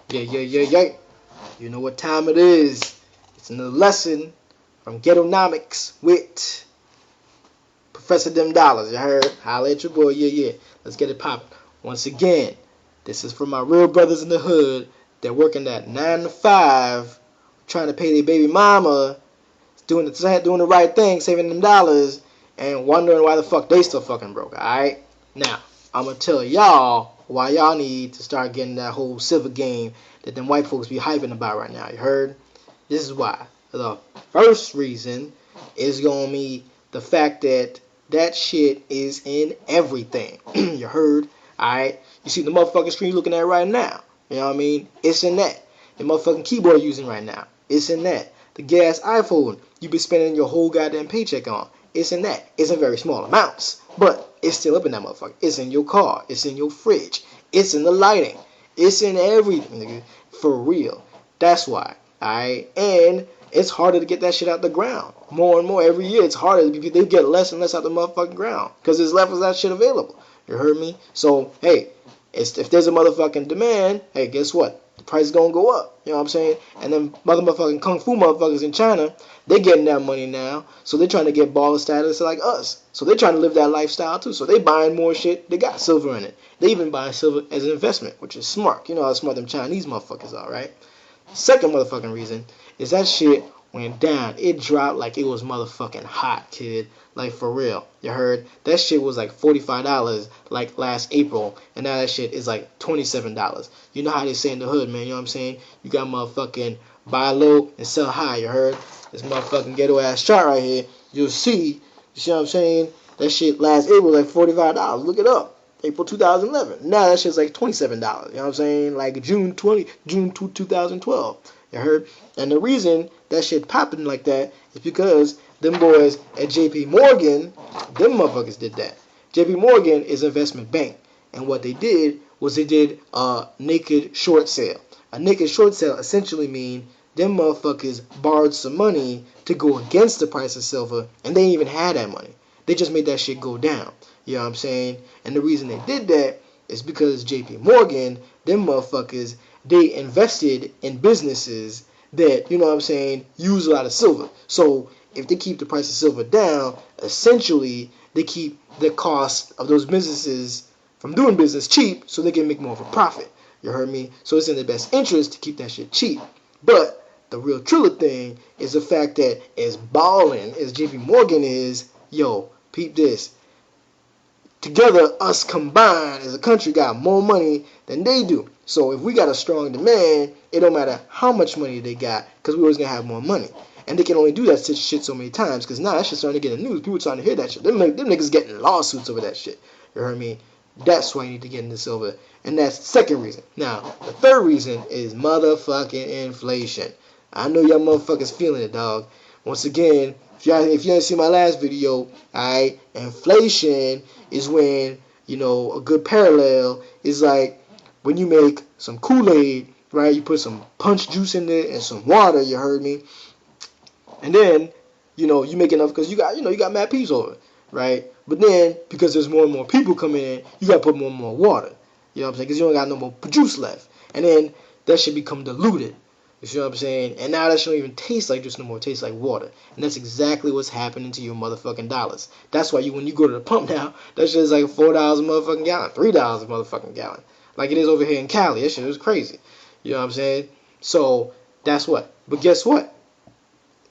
Yeah. You know what time it is. It's another lesson from Ghettonomics with Professor DemDollars. You heard? Holla at your boy. Yeah. Let's get it popping. Once again, this is for my real brothers in the hood that working that 9 to 5, trying to pay their baby mama, doing the right thing, saving them dollars, and wondering why the fuck they still fucking broke. Alright? Now, I'm gonna tell y'all why y'all need to start getting that whole silver game that them white folks be hyping about right now. You heard? This is why. The first reason is gonna be the fact that that shit is in everything. You heard? Alright? You see the motherfucking screen you're looking at right now. You know what I mean? It's in that. The motherfucking keyboard you're using right now. It's in that. The gas iPhone you've been spending your whole goddamn paycheck on. It's in that. It's in very small amounts. But it's still up in that motherfucker. It's in your car. It's in your fridge. It's in the lighting. It's in everything, nigga. For real. That's why. Alright? And it's harder to get that shit out the ground. More and more every year, it's harder. They get less and less out the motherfucking ground. Because there's less of that shit available. You heard me? So, hey, if there's a motherfucking demand, hey, guess what? The price is going to go up. You know what I'm saying? And then motherfucking kung fu motherfuckers in China, they getting that money now. So they're trying to get baller status like us. So they're trying to live that lifestyle too. So they buying more shit. They got silver in it. They even buy silver as an investment, which is smart. You know how smart them Chinese motherfuckers are, right? Second motherfucking reason is that shit went down. It dropped like it was motherfucking hot, kid. Like, for real. You heard? That shit was like $45 like last April, and now that shit is like $27. You know how they say in the hood, man. You know what I'm saying? You got motherfucking buy low and sell high. You heard? This motherfucking ghetto ass chart right here. You'll see. You see what I'm saying? That shit last April was like $45. Look it up. April 2011. Now that shit's like $27. You know what I'm saying? Like June 2012. You heard? And the reason that shit popping like that is because them boys at JP Morgan, them motherfuckers did that. JP Morgan is an investment bank. And what they did was they did a naked short sale. A naked short sale essentially mean them motherfuckers borrowed some money to go against the price of silver, and they ain't even had that money. They just made that shit go down. You know what I'm saying? And the reason they did that is because JP Morgan, them motherfuckers, they invested in businesses that, you know what I'm saying, use a lot of silver. So if they keep the price of silver down, essentially they keep the cost of those businesses from doing business cheap so they can make more of a profit. You heard me? So it's in their best interest to keep that shit cheap. But the real true thing is the fact that as balling as JP Morgan is, yo, peep this. Together, us combined as a country got more money than they do. So if we got a strong demand, it don't matter how much money they got, because we always gonna have more money. And they can only do that shit so many times, because now that shit's starting to get in the news. People starting to hear that shit. Them niggas getting lawsuits over that shit. You heard me? That's why you need to get into silver. And that's the second reason. Now, the third reason is motherfucking inflation. I know y'all motherfuckers feeling it, dog. Once again, if you didn't see my last video, alright, inflation is when, you know, a good parallel is like when you make some Kool-Aid, right? You put some punch juice in there and some water, you heard me? And then, you know, you make enough because you got mad peas over it, right? But then, because there's more and more people coming in, you got to put more and more water. You know what I'm saying? Because you don't got no more juice left. And then that should become diluted. You see what I'm saying? And now that shit don't even taste like juice no more. It tastes like water. And that's exactly what's happening to your motherfucking dollars. That's why when you go to the pump now, that shit is like $4 a motherfucking gallon, $3 a motherfucking gallon. Like it is over here in Cali. That shit is crazy. You know what I'm saying? So that's what. But guess what?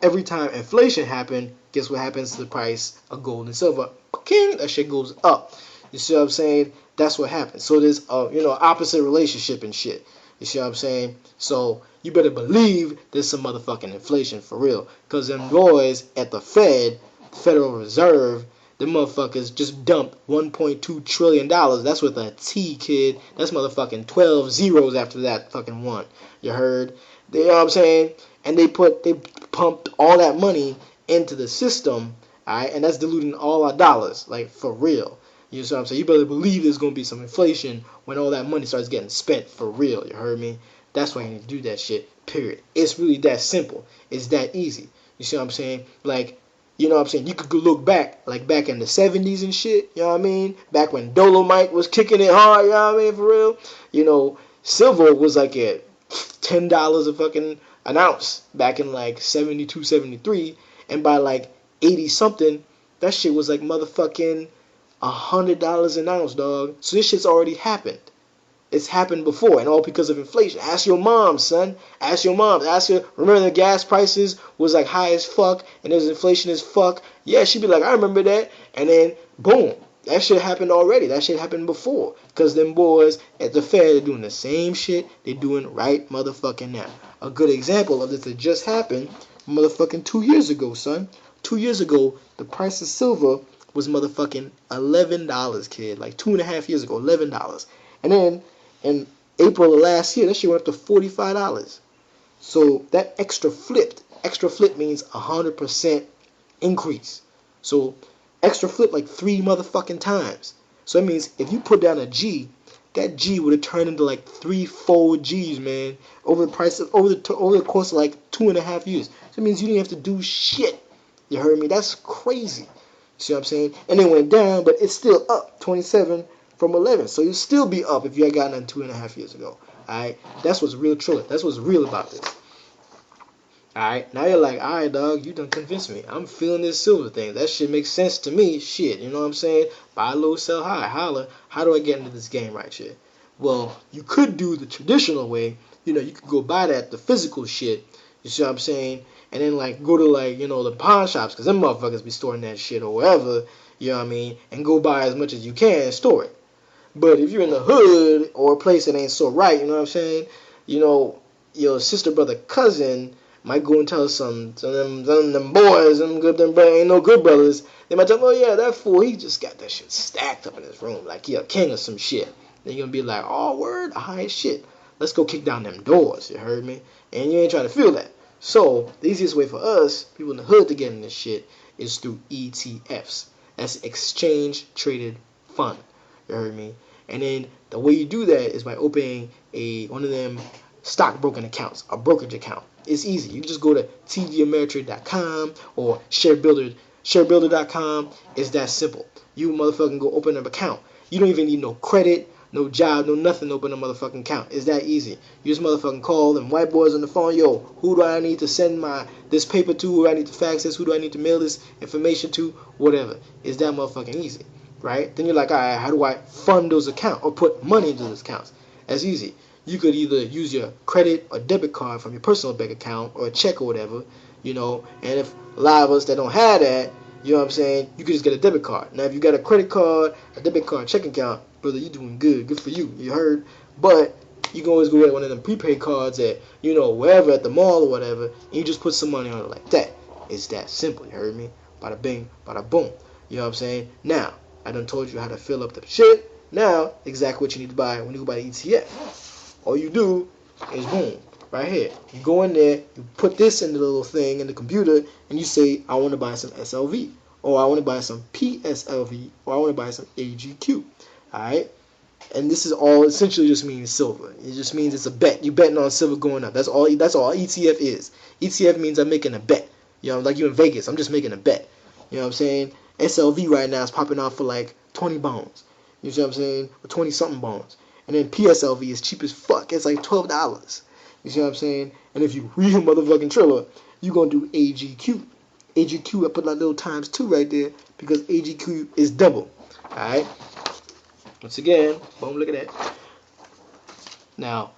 Every time inflation happens, guess what happens to the price of gold and silver? King, that shit goes up. You see what I'm saying? That's what happens. So there's a opposite relationship and shit. You see what I'm saying? So you better believe there's some motherfucking inflation for real. Because them boys at the Federal Reserve, them motherfuckers just dumped $1.2 trillion. That's with a T, kid. That's motherfucking 12 zeros after that fucking one. You heard? You know what I'm saying? And they pumped all that money into the system, alright? And that's diluting all our dollars, like for real. You know what I'm saying? You better believe there's gonna be some inflation when all that money starts getting spent for real. You heard me? That's why you need to do that shit. Period. It's really that simple. It's that easy. You see what I'm saying? Like, you know what I'm saying? You could look back, like back in the 70s and shit. You know what I mean? Back when Dolomite was kicking it hard. You know what I mean? For real. You know, silver was like at $10 a fucking an ounce back in like 72, 73, and by like 80 something, that shit was like motherfucking $100 an ounce, dog. So this shit's already happened. It's happened before, and all because of inflation. Ask your mom, son. Ask your mom. Ask her. Remember the gas prices was like high as fuck, and there's inflation as fuck. Yeah, she'd be like, I remember that. And then boom, that shit happened already. That shit happened before, cause them boys at the Fed are doing the same shit they're doing right motherfucking now. A good example of this that just happened, motherfucking 2 years ago, son. 2 years ago, the price of silver was motherfucking $11, kid. Like 2.5 years ago, $11. And then in April of last year, that shit went up to $45. So that extra flipped. Extra flip means 100% increase. So extra flip like 3 motherfucking times. So that means if you put down a G, that G would have turned into like 3-4 G's, man, over the course of like 2.5 years. So that means you didn't have to do shit. You heard me? That's crazy. You see what I'm saying? And it went down, but it's still up 27 from 11. So you'll still be up if you had gotten it 2.5 years ago. Alright? That's what's real true. That's what's real about this. Alright? Now you're like, alright, dog, you done convinced me. I'm feeling this silver thing. That shit makes sense to me. Shit, you know what I'm saying? Buy low, sell high. Holla. How do I get into this game right here? Well, you could do the traditional way. You know, you could go buy the physical shit. You see what I'm saying? And then, like, go to, like, you know, the pawn shops, because them motherfuckers be storing that shit or wherever, you know what I mean? And go buy as much as you can and store it. But if you're in the hood or a place that ain't so right, you know what I'm saying? You know, your sister, brother, cousin might go and tell some of them boys, them ain't no good brothers. They might tell, oh yeah, that fool, he just got that shit stacked up in his room like he a king or some shit. Then you're gonna be like, oh word, alright shit. Let's go kick down them doors, you heard me? And you ain't trying to feel that. So the easiest way for us, people in the hood, to get in this shit is through ETFs. That's exchange traded fund. You heard me? And then the way you do that is by opening one of them stockbroking accounts, a brokerage account. It's easy. You just go to tvameritrade.com or sharebuilder.com. It's that simple. You motherfucking go open an account. You don't even need no credit, no job, no nothing to open a motherfucking account. It's that easy. You just motherfucking call them white boys on the phone. Yo, who do I need to send this paper to? Who do I need to fax this? Who do I need to mail this information to? Whatever. It's that motherfucking easy. Right? Then you're like, all right, how do I fund those accounts or put money into those accounts? That's easy. You could either use your credit or debit card from your personal bank account or a check or whatever, you know, and if a lot of us that don't have that, you know what I'm saying, you could just get a debit card. Now, if you got a credit card, a debit card, checking account, brother, you doing good. Good for you. You heard? But you can always go get one of them prepaid cards at, you know, wherever, at the mall or whatever, and you just put some money on it like that. It's that simple. You heard me? Bada bing, bada boom. You know what I'm saying? Now, I done told you how to fill up the shit. Now, exactly what you need to buy when you go buy the ETF. All you do is boom, right here. You go in there, you put this in the little thing in the computer, and you say, I want to buy some SLV, or I want to buy some PSLV, or I want to buy some AGQ. Alright? And this is all essentially just means silver. It just means it's a bet. You're betting on silver going up. That's all ETF is. ETF means I'm making a bet. You know, like you in Vegas, I'm just making a bet. You know what I'm saying? SLV right now is popping off for like 20 bones. You see what I'm saying? Or 20 something bones. And then PSLV is cheap as fuck. It's like $12. You see what I'm saying? And if you real motherfucking triller, you gonna do AGQ. AGQ, I put like little times 2 right there because AGQ is double. Alright? Once again, boom, look at that. Now,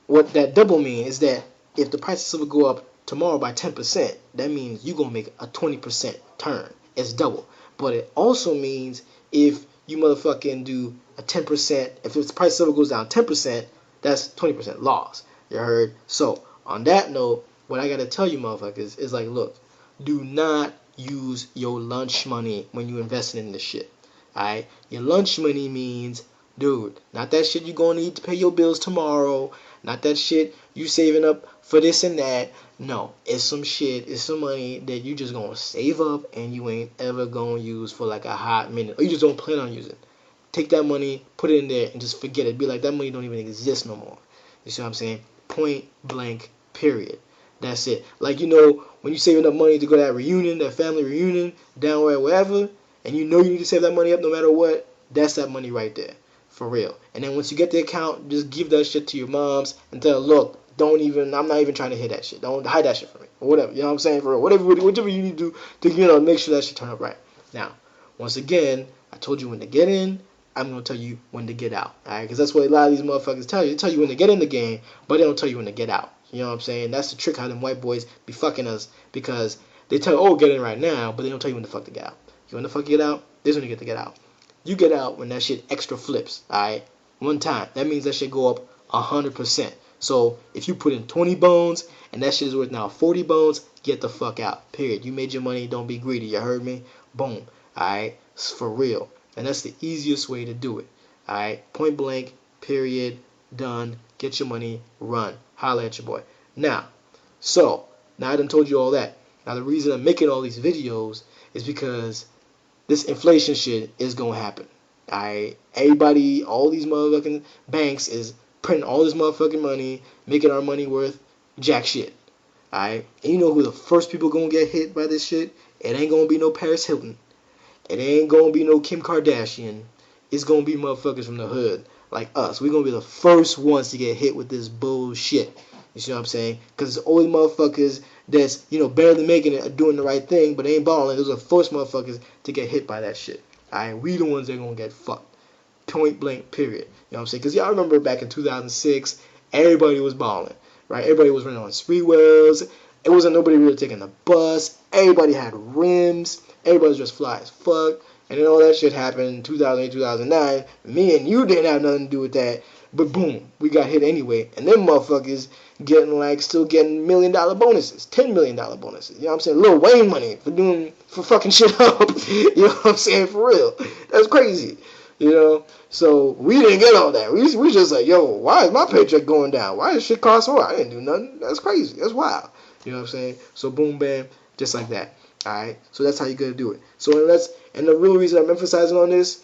what that double means is that if the price of silver go up tomorrow by 10%, that means you're gonna make a 20% turn. It's double. But it also means if you motherfucking do a 10%, if the price of silver goes down 10%, that's 20% loss. You heard? So, on that note, what I gotta tell you motherfuckers is like, look, do not use your lunch money when you investing in this shit. Alright? Your lunch money means, dude, not that shit you're gonna need to pay your bills tomorrow, not that shit you saving up for this and that. No, it's some shit, it's some money that you just gonna save up and you ain't ever gonna use for like a hot minute, or you just don't plan on using. Take that money, put it in there, and just forget it. Be like, that money don't even exist no more. You see what I'm saying? Point blank, period. That's it. Like, you know, when you saving up money to go to that reunion, that family reunion, down wherever, and you know you need to save that money up no matter what, that's that money right there. For real. And then once you get the account, just give that shit to your moms and tell her, look, I'm not even trying to hit that shit. Don't hide that shit from me. Or whatever. You know what I'm saying? For real. Whatever you need to do to, make sure that shit turn up right. Now, once again, I told you when to get in. I'm going to tell you when to get out. Alright? Because that's what a lot of these motherfuckers tell you. They tell you when to get in the game, but they don't tell you when to get out. You know what I'm saying? That's the trick how them white boys be fucking us, because they tell you, oh, get in right now, but they don't tell you when the fuck to get out. You want the fuck to get out? This is when you get to get out. You get out when that shit extra flips, alright? One time. That means that shit go up 100%. So if you put in 20 bones and that shit is worth now 40 bones, get the fuck out. Period. You made your money. Don't be greedy. You heard me? Boom. Alright? It's for real. And that's the easiest way to do it. Alright? Point blank. Period. Done. Get your money. Run. Holla at your boy. Now I done told you all that. Now the reason I'm making all these videos is because this inflation shit is gonna happen. Alright? Everybody, all these motherfucking banks is printing all this motherfucking money, making our money worth jack shit. Alright? And you know who the first people gonna get hit by this shit? It ain't gonna be no Paris Hilton. It ain't gonna be no Kim Kardashian. It's gonna be motherfuckers from the hood like us. We're gonna be the first ones to get hit with this bullshit. You see what I'm saying? Because it's only motherfuckers that's, barely making it, are doing the right thing, but they ain't balling. Those are the first motherfuckers to get hit by that shit. Alright, we the ones that are gonna get fucked. Point blank, period. You know what I'm saying? Because y'all remember back in 2006, everybody was balling, right? Everybody was running on spree wheels. It wasn't nobody really taking the bus. Everybody had rims. Everybody was just fly as fuck. And then all that shit happened in 2008, 2009. Me and you didn't have nothing to do with that. But boom, we got hit anyway. And them motherfuckers still getting $1 million bonuses, $10 million bonuses. You know what I'm saying? Lil Wayne money for fucking shit up. You know what I'm saying? For real. That's crazy. So we didn't get all that. We just like, yo, why is my paycheck going down? Why does shit cost more? I didn't do nothing. That's crazy. That's wild. You know what I'm saying? So boom, bam, just like that. All right. So that's how you gotta do it. And the real reason I'm emphasizing on this,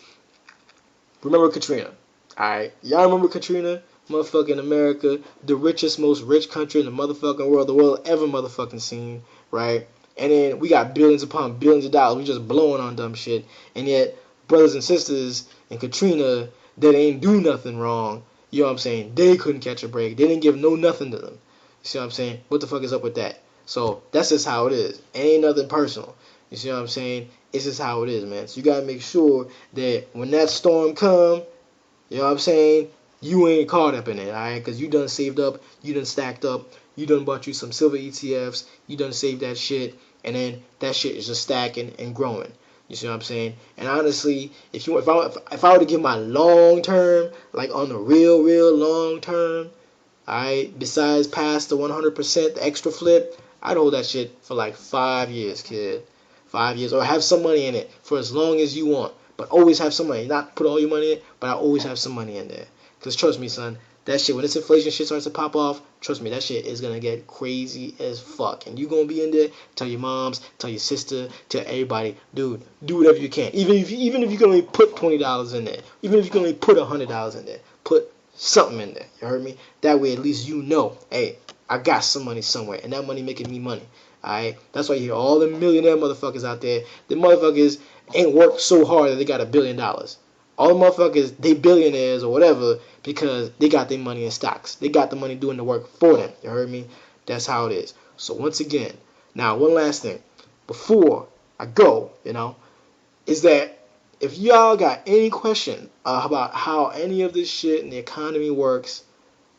remember Katrina. All right. Y'all remember Katrina? Motherfucking America, the richest, most rich country in the motherfucking world, the world ever motherfucking seen, right? And then we got billions upon billions of dollars. We just blowing on dumb shit. And yet, brothers and sisters in Katrina that ain't do nothing wrong, you know what I'm saying? They couldn't catch a break. They didn't give nothing to them. You see what I'm saying? What the fuck is up with that? So that's just how it is. Ain't nothing personal. You see what I'm saying? It's just how it is, man. So you gotta make sure that when that storm come, you know what I'm saying, you ain't caught up in it, alright? Because you done saved up, you done stacked up, you done bought you some silver ETFs, you done saved that shit, and then that shit is just stacking and growing. You see what I'm saying? And honestly, if I were to give my long term, like on the real long term, alright, besides past the 100%, the extra flip, I'd hold that shit for like 5 years, kid. 5 years, or have some money in it for as long as you want. But always have some money. Not put all your money in it, but I always have some money in there. Because trust me, son, that shit, when this inflation shit starts to pop off, trust me, that shit is going to get crazy as fuck. And you going to be in there, tell your moms, tell your sister, tell everybody, dude, do whatever you can. Even if you can only put $20 in there, even if you can only put $100 in there, put something in there. You heard me? That way, at least you know, hey, I got some money somewhere, and that money making me money. Alright? That's why you hear all the millionaire motherfuckers out there. The motherfuckers ain't worked so hard that they got $1 billion. All the motherfuckers, they billionaires or whatever because they got their money in stocks. They got the money doing the work for them. You heard me? That's how it is. So once again, now one last thing. Before I go, is that if y'all got any question about how any of this shit in the economy works,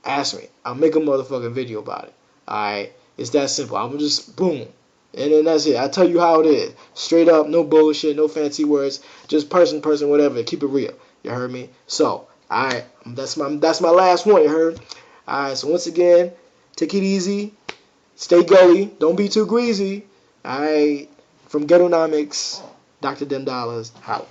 ask me. I'll make a motherfucking video about it. Alright? It's that simple. I'm just, boom. And then that's it. I tell you how it is. Straight up, no bullshit, no fancy words. Just person, whatever. Keep it real. You heard me? So, alright. That's my last one, you heard? Alright, so once again, take it easy. Stay gully. Don't be too greasy. Alright. From Ghettonomics, Dr. DemDollars. Holla.